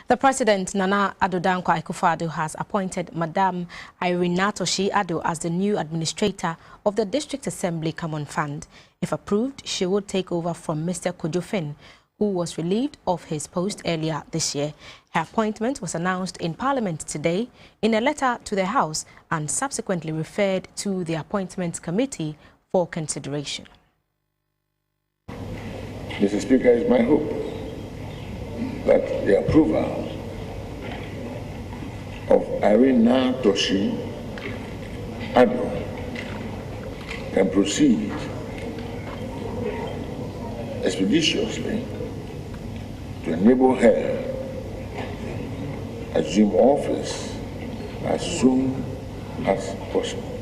The President, Naa Akufo-Addo, has appointed Madam Irene Naa Torshie Addo as the new administrator of the District Assembly Common Fund. If approved, she would take over from Mr. Kojo Fynn, who was relieved of his post earlier this year. Her appointment was announced in Parliament today in a letter to the House and subsequently referred to the Appointments Committee for consideration. Mr. Speaker, it's my hope that the approval of Irene Naa Torshie Addo can proceed expeditiously to enable her assume office as soon as possible.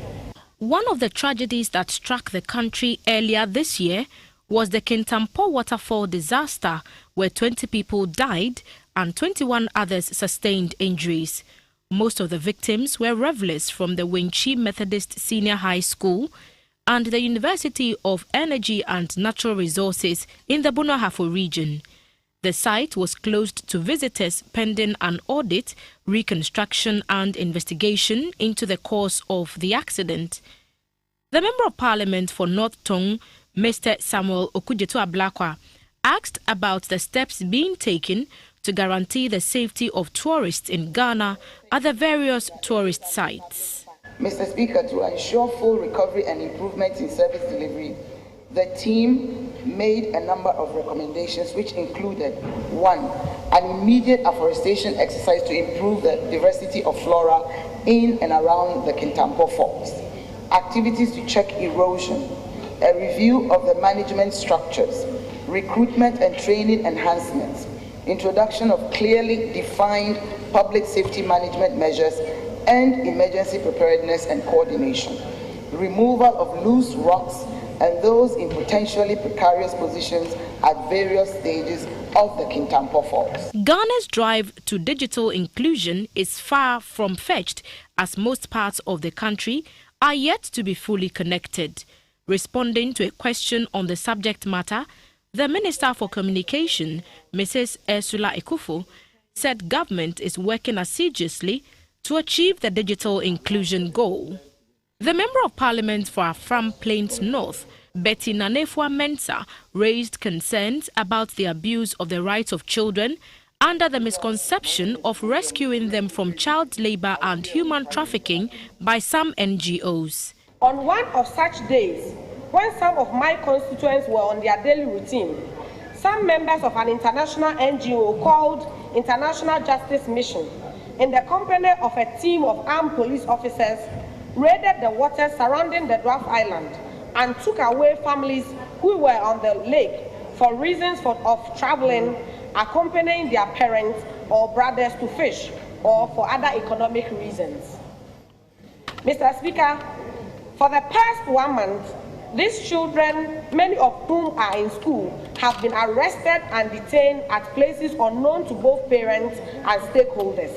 One of the tragedies that struck the country earlier this year was the Kintampo waterfall disaster, where 20 people died and 21 others sustained injuries. Most of the victims were revelers from the Wenchi Methodist Senior High School and the University of Energy and Natural Resources in the Bunahafo region. The site was closed to visitors pending an audit, reconstruction and investigation into the cause of the accident. The Member of Parliament for North Tong, Mr. Samuel Okudzeto-Ablakwa, asked about the steps being taken to guarantee the safety of tourists in Ghana at the various tourist sites. Mr. Speaker, to ensure full recovery and improvements in service delivery, the team made a number of recommendations which included: 1, an immediate afforestation exercise to improve the diversity of flora in and around the Kintampo Falls, activities to check erosion, a review of the management structures, recruitment and training enhancements, introduction of clearly defined public safety management measures and emergency preparedness and coordination, removal of loose rocks and those in potentially precarious positions at various stages of the Kintampo Falls. Ghana's drive to digital inclusion is far from fetched, as most parts of the country are yet to be fully connected. Responding to a question on the subject matter, the Minister for Communication, Mrs. Ursula Akufo, said government is working assiduously to achieve the digital inclusion goal. The Member of Parliament for Afram Plains North, Betty Nanefua-Mensah, raised concerns about the abuse of the rights of children under the misconception of rescuing them from child labor and human trafficking by some NGOs. On one of such days, when some of my constituents were on their daily routine, some members of an international NGO called International Justice Mission, in the company of a team of armed police officers, raided the waters surrounding the Dwarf Island and took away families who were on the lake for reasons of traveling, accompanying their parents or brothers to fish, or for other economic reasons. Mr. Speaker, for the past 1 month, these children, many of whom are in school, have been arrested and detained at places unknown to both parents and stakeholders.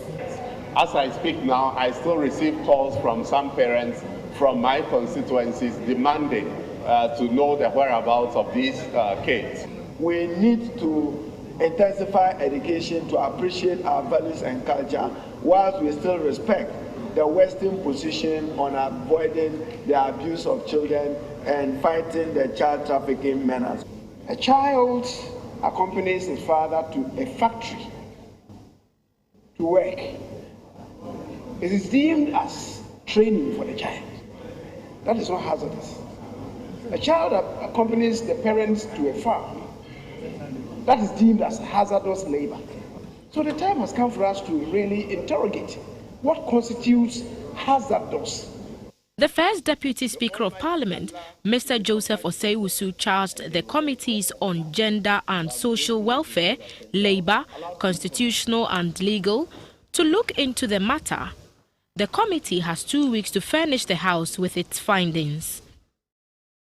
As I speak now, I still receive calls from some parents from my constituencies demanding to know the whereabouts of these kids. We need to intensify education to appreciate our values and culture, whilst we still respect the Western position on avoiding the abuse of children and fighting the child trafficking menace. A child accompanies his father to a factory to work. It is deemed as training for the child. That is not hazardous. A child accompanies the parents to a farm. That is deemed as hazardous labor. So the time has come for us to really interrogate what constitutes hazardous. The first Deputy Speaker of Parliament, Mr. Joseph Osei-Wusu, charged the committees on gender and social welfare, labor, constitutional and legal to look into the matter. The committee has 2 weeks to furnish the House with its findings.